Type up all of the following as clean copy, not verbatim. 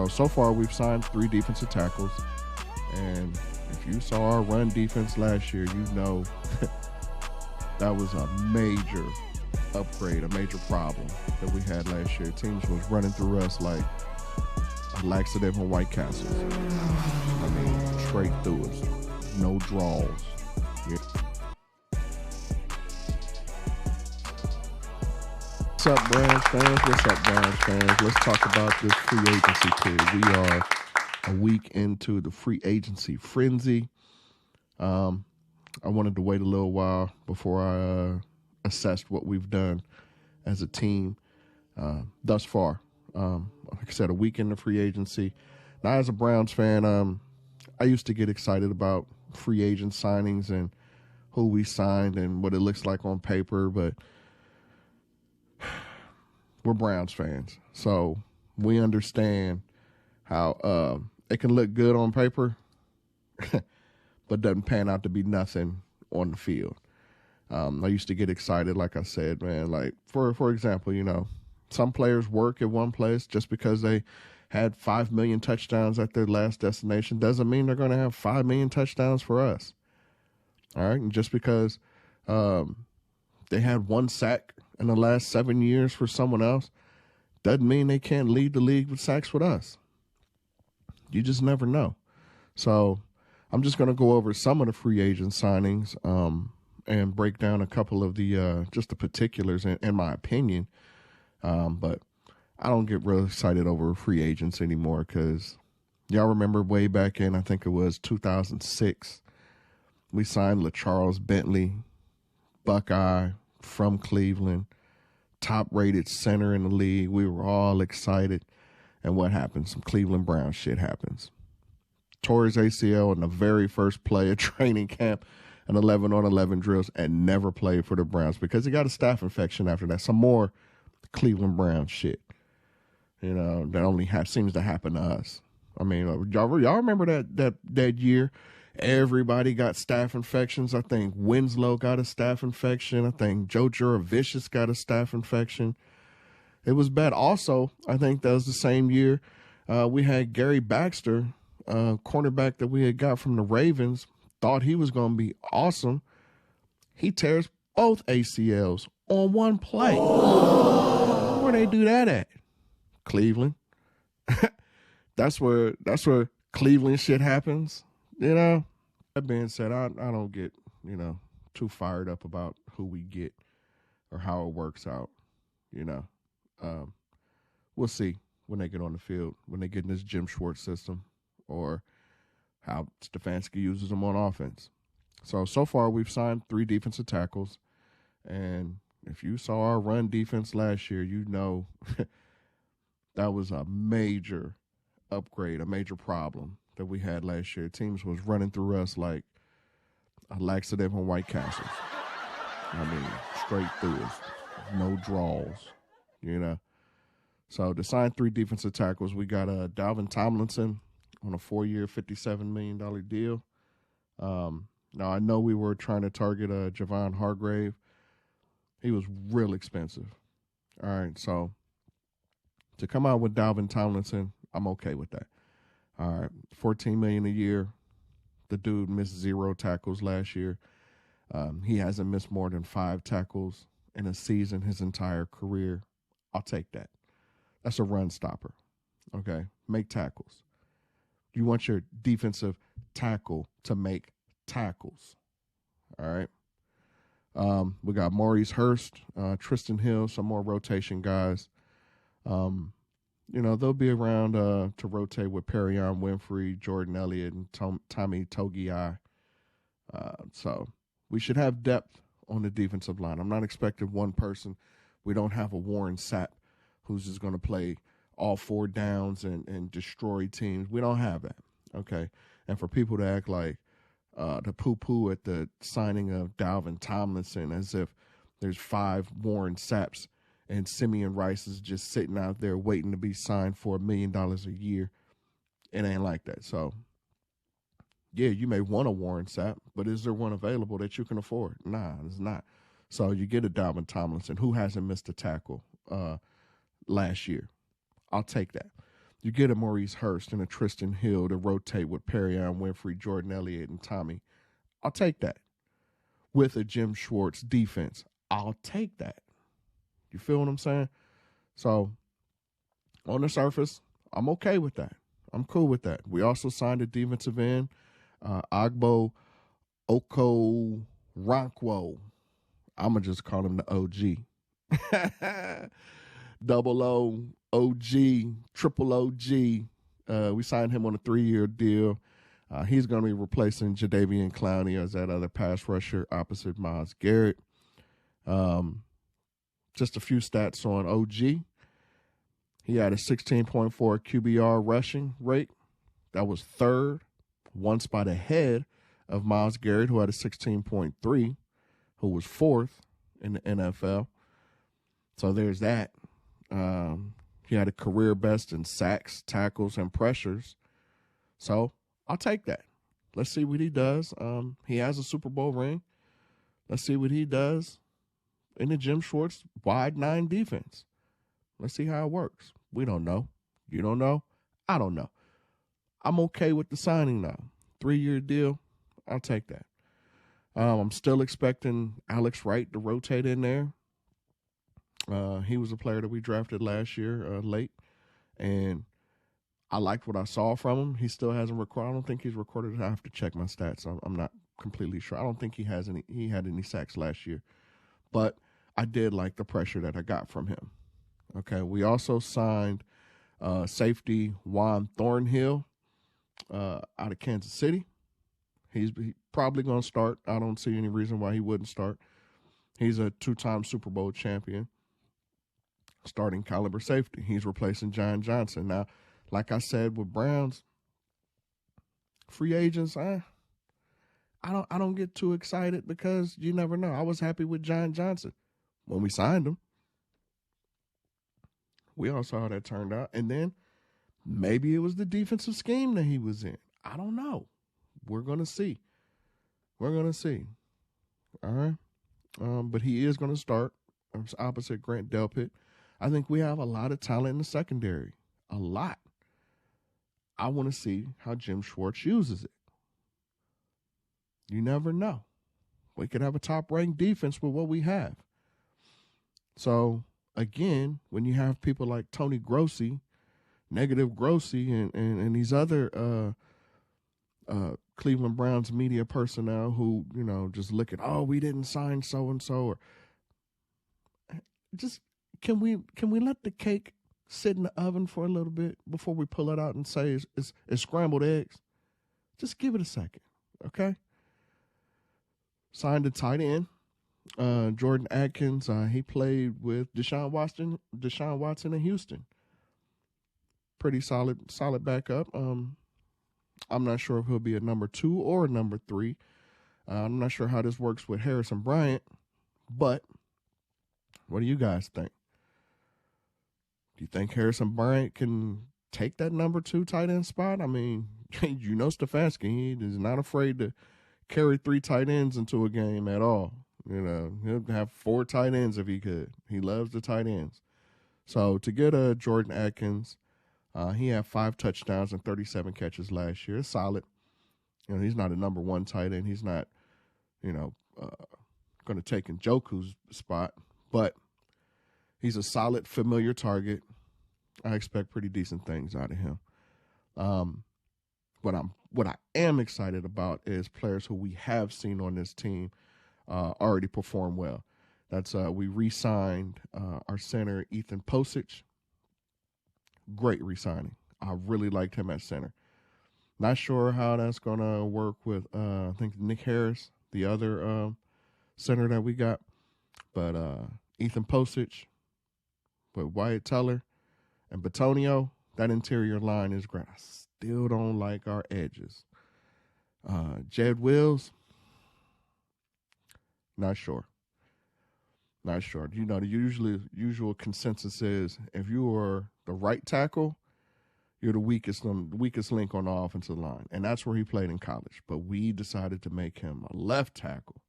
So far we've signed 3 defensive tackles. And if you saw our run defense last year, you know that was a major upgrade, a major problem that we had last year. Teams was running through us like a laxative on White Castles. I mean, straight through us. No draws. Yeah. What's up, Browns fans? What's up, Browns fans? Let's talk about this free agency period. We are a week into the free agency frenzy. I wanted to wait a little while before I assessed what we've done as a team thus far. Like I said, a week into free agency. Now, as a Browns fan, I used to get excited about free agent signings and who we signed and what it looks like on paper, but we're Browns fans, so we understand how it can look good on paper, but doesn't pan out to be nothing on the field. I used to get excited, like I said, man. Like, for example, you know, some players work at one place just because they had 5 million touchdowns at their last destination doesn't mean they're going to have 5 million touchdowns for us. All right, and just because they had 1 sack in the last 7 years for someone else doesn't mean they can't lead the league with sacks with us. You just never know. So I'm just going to go over some of the free agent signings and break down a couple of the just the particulars in my opinion. But I don't get real excited over free agents anymore because y'all remember way back in, I think it was 2006, we signed LaCharles Bentley, Buckeye from Cleveland, top-rated center in the league. We were all excited. And what happens? Some Cleveland Browns shit happens. Tore his ACL in the very first play of training camp and 11-on-11 drills and never played for the Browns because he got a staph infection after that. Some more Cleveland Browns shit, you know, that only seems to happen to us. I mean, y'all remember that year? Everybody got staph infections. I think Winslow got a staph infection. I think Joe Juravicius got a staph infection. It was bad. Also, I think that was the same year we had Gary Baxter, cornerback that we had got from the Ravens, thought he was going to be awesome. He tears both ACLs on one play. Where they do that at? Cleveland. That's where Cleveland shit happens. You know, that being said, I don't get, you know, too fired up about who we get or how it works out. You know, we'll see when they get on the field, when they get in this Jim Schwartz system or how Stefanski uses them on offense. So far we've signed 3 defensive tackles. And if you saw our run defense last year, you know that was a major upgrade, a major problem that we had last year. Teams was running through us like a laxative on White Castles. I mean, straight through us. No draws, you know. So to sign 3 defensive tackles, we got Dalvin Tomlinson on a 4-year, $57 million deal. Now, I know we were trying to target Javon Hargrave. He was real expensive. All right, so to come out with Dalvin Tomlinson, I'm okay with that. All right, $14 million a year. The dude missed 0 tackles last year. He hasn't missed more than 5 tackles in a season his entire career. I'll take that. That's a run stopper. Okay, make tackles. You want your defensive tackle to make tackles. All right. We got Maurice Hurst, Trystan Hill, some more rotation guys. You know, they'll be around to rotate with Perion Winfrey, Jordan Elliott, and Tommy Togiai. So we should have depth on the defensive line. I'm not expecting one person. We don't have a Warren Sapp who's just going to play all 4 downs and destroy teams. We don't have that, okay? And for people to act like the poo-poo at the signing of Dalvin Tomlinson as if there's 5 Warren Sapps and Simeon Rice is just sitting out there waiting to be signed for $1 million a year. It ain't like that. So, yeah, you may want a Warren Sapp, but is there one available that you can afford? Nah, there's not. So you get a Dalvin Tomlinson who hasn't missed a tackle last year. I'll take that. You get a Maurice Hurst and a Trystan Hill to rotate with Perrion Winfrey, Jordan Elliott, and Tommy. I'll take that. With a Jim Schwartz defense, I'll take that. You feel what I'm saying? So, on the surface, I'm okay with that. I'm cool with that. We also signed a defensive end, Agbo Okoronkwo. I'm going to just call him the OG. Double O, OG, triple OG. We signed him on a 3-year deal. He's going to be replacing Jadeveon Clowney as that other pass rusher opposite Myles Garrett. Just a few stats on OG. He had a 16.4 QBR rushing rate. That was third, one spot ahead of Myles Garrett, who had a 16.3, who was fourth in the NFL. So there's that. He had a career best in sacks, tackles, and pressures. So I'll take that. Let's see what he does. He has a Super Bowl ring. Let's see what he does in the Jim Schwartz wide 9 defense. Let's see how it works. We don't know. You don't know. I don't know. I'm okay with the signing now. 3-year deal. I'll take that. I'm still expecting Alex Wright to rotate in there. He was a player that we drafted last year late, and I liked what I saw from him. He still hasn't recorded. I don't think he's recorded. I have to check my stats. I'm not completely sure. I don't think he had any sacks last year, but I did like the pressure that I got from him. Okay, we also signed safety Juan Thornhill out of Kansas City. He's probably going to start. I don't see any reason why he wouldn't start. He's a 2-time Super Bowl champion, starting caliber safety. He's replacing John Johnson. Now, like I said with Browns, free agents, I don't get too excited because you never know. I was happy with John Johnson when we signed him. We all saw how that turned out. And then maybe it was the defensive scheme that he was in. I don't know. We're going to see. We're going to see. All right. But he is going to start opposite Grant Delpit. I think we have a lot of talent in the secondary. A lot. I want to see how Jim Schwartz uses it. You never know. We could have a top-ranked defense with what we have. So, again, when you have people like Tony Grossi, Negative Grossi, and these other Cleveland Browns media personnel who, just look at, we didn't sign so-and-so, or just can we let the cake sit in the oven for a little bit before we pull it out and say it's scrambled eggs? Just give it a second, okay? Signed a tight end, Jordan Akins. He played with Deshaun Watson in Houston. Pretty solid backup. I'm not sure if he'll be a number 2 or a number 3. I'm not sure how this works with Harrison Bryant, but what do you guys think? Do you think Harrison Bryant can take that number 2 tight end spot? I mean, Stefanski, he is not afraid to carry 3 tight ends into a game at all. He'll have 4 tight ends if he could. He loves the tight ends. So to get a Jordan Akins, he had 5 touchdowns and 37 catches last year. It's solid. He's not a number 1 tight end. He's not, going to take Njoku's spot, but he's a solid, familiar target. I expect pretty decent things out of him. What I am excited about is players who we have seen on this team already perform well. That's we re-signed our center Ethan Pocic. Great re-signing. I really liked him at center. Not sure how that's going to work with I think Nick Harris, the other center that we got, but Ethan Pocic with Wyatt Teller and Batonio, that interior line is great. I still don't like our edges. Jed Wills, not sure. Not sure. The usual consensus is if you are the right tackle, you're the weakest link on the offensive line. And that's where he played in college. But we decided to make him a left tackle.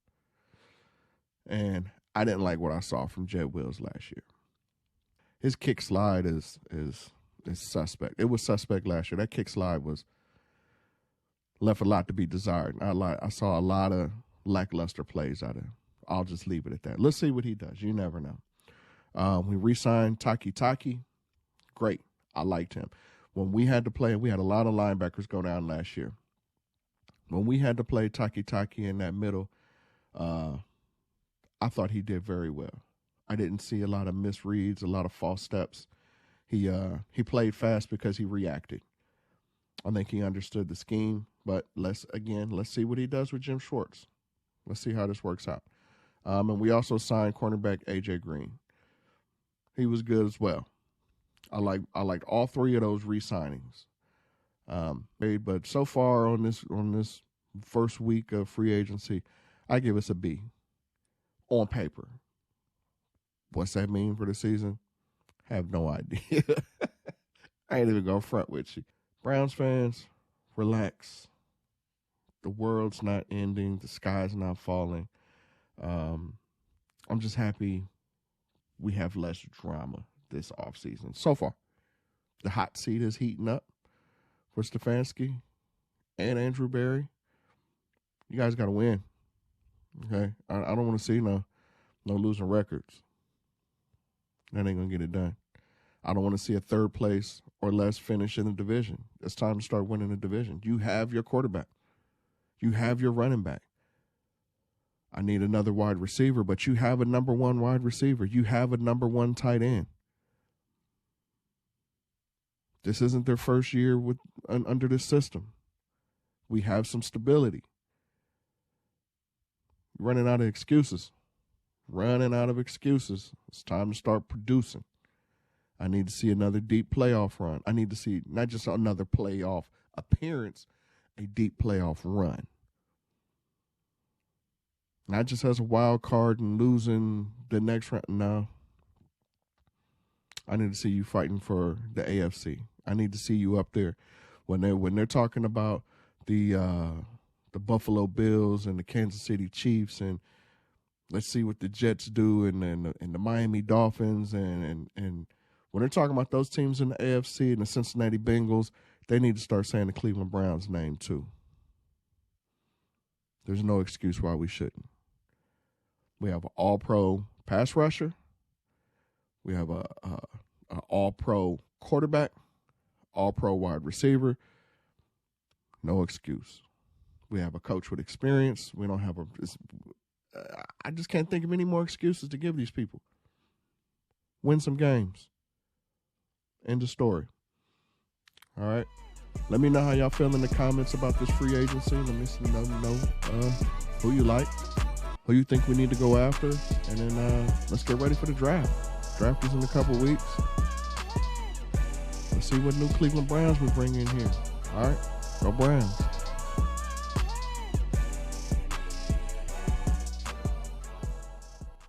And I didn't like what I saw from Jed Wills last year. His kick slide is is suspect. It was suspect last year. That kick slide was left a lot to be desired. I saw a lot of lackluster plays out of him. I'll just leave it at that. Let's see what he does. You never know. We re-signed Takitaki. Great. I liked him. When we had to play, we had a lot of linebackers go down last year. When we had to play Takitaki in that middle, I thought he did very well. I didn't see a lot of misreads, a lot of false steps. He played fast because he reacted. I think he understood the scheme, but let's see what he does with Jim Schwartz. Let's see how this works out. And we also signed cornerback A.J. Green. He was good as well. I like all three of those re-signings. But so far on this first week of free agency, I give us a B on paper. What's that mean for the season? I have no idea. I ain't even gonna front with you. Browns fans, relax. The world's not ending. The sky's not falling. I'm just happy we have less drama this offseason. So far, the hot seat is heating up for Stefanski and Andrew Berry. You guys got to win. Okay? I don't want to see no losing records. That ain't going to get it done. I don't want to see a third place or less finish in the division. It's time to start winning the division. You have your quarterback. You have your running back. I need another wide receiver, but you have a number one wide receiver. You have a number one tight end. This isn't their first year under this system. We have some stability. Running out of excuses. It's time to start producing. I need to see another deep playoff run. I need to see not just another playoff appearance, a deep playoff run. Not just as a wild card and losing the next round. No. I need to see you fighting for the AFC. I need to see you up there. When they're talking about the Buffalo Bills and the Kansas City Chiefs, and let's see what the Jets do, and the Miami Dolphins, and when they're talking about those teams in the AFC and the Cincinnati Bengals, they need to start saying the Cleveland Browns name too. There's no excuse why we shouldn't. We have an all-pro pass rusher. We have a all-pro quarterback, all-pro wide receiver. No excuse. We have a coach with experience. We don't have I just can't think of any more excuses to give these people. Win some games. End of story. All right. Let me know how y'all feel in the comments about this free agency. Let me know who you like, who you think we need to go after, and then let's get ready for the draft. Draft is in a couple weeks. Let's see what new Cleveland Browns we bring in here. All right. Go Browns.